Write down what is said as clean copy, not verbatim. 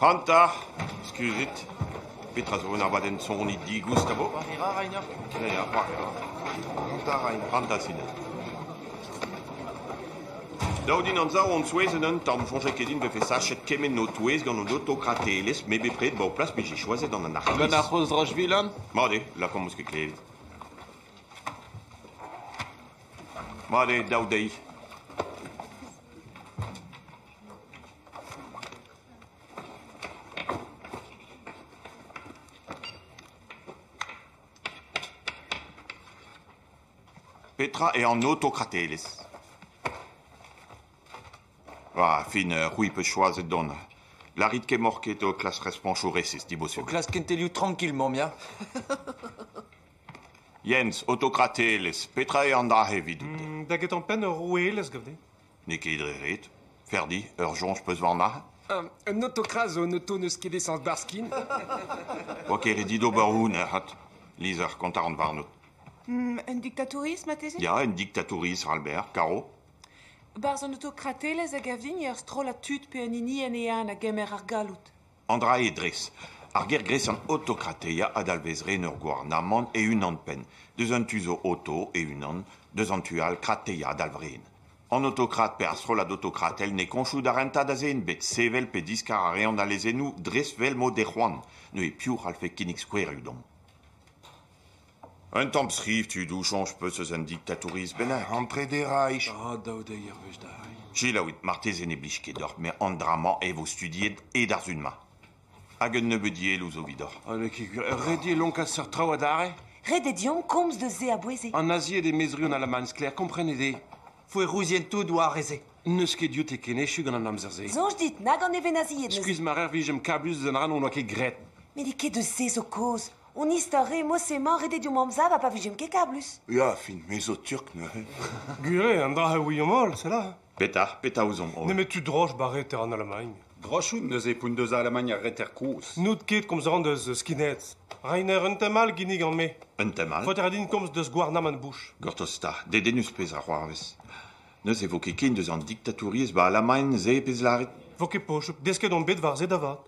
Hanta, scusit. Petra zo na vaden sonit di Gustavo. Varira, Rainer. Ja, Hanta, Rainer. Hanta sinet. Daudin an zao an souezen tam chonje kedin befe sachet kemen no touez gant an autokrateles me bepred ba o plas me j'ai choiset an an archis. Ben ar c'hoz drojvilan? Made, la kommouz ket klevet. Made, daudei. Petra est en autokrateles. Va, fin, oui, peut choisir donne. La rite qui est morquée au classe responchoresis, dit Bossu. O klas kentelioù tranquillement, mia. Jens, autokrateles, Petra est en dahe vidute. Da get an pen ur rouelez gavde. Nek edrerit. Ferdi, ur jonge peus war nahe. Un autokraz o auto neus ket sans barskin. Oak eret d'oberhoun hat. Lizer, kontar an varnout. Un dictatorisme, ma tese? Ya, en dictatoris, Albert, Caro. Barz an autokratelez a gavin ur strol a tud pe an ini en ean a gemer ar galout. Andra et Dres. Ar ger gres an autokrateia ad alvezren ur gouarnamant e un an pen. Deus an tuzo auto e un an, deus an tual krateia d'alvren. An autokrat per strolad autokratel ne konchou d'arenta da zen bet sevel pe diskar a rean da lezenou Dres vel mo de c'hoant. Ne e piur al fe kinnig skouer udon. Un tamm skriv tu d'ou change peus eus un dictatoris benar. Entre des Reich. Ah, daoudei ur vez da. Chilaout, martez en e blij ket dort, me an drama e vo studiet e d'ar zun ma. Hag un nebeudie louzo vidor. Ane ki redie lonk a seur traoù adare? Red edion komz de ze a boeze. An azie de mezru an alamans kler, komprenede. Fo e rouzien tout doa reze. Neus ket diout e kenechou gant an amzerze. Zonj dit nag an even aziet. Skuiz ma rer vijem kablus eus an ran on oa ket gret. Mais di ket de ze zo koz. On istare mo semañ red edion mamza va pa vijem ket kablus. Ja, fin, meso turk ne. Gure, an dra ouiom mol, c'est là. Peta ouzon. Ne met tu droch barret en Allemagne. Drochoun neus e poun deus a Alemagne ar reter kouz. Nout ket komz an deus skinheads. Rainer un temal ginnig an me. Un temal. Foter adin komz deus gouarnam an bouch. Gortosta, dedenus pez a c'hoarvez. Neus e vo ket ken deus an dictatouriez ba Alemagne ze pez laret. Fo ket poch, desket on bet var ze davat.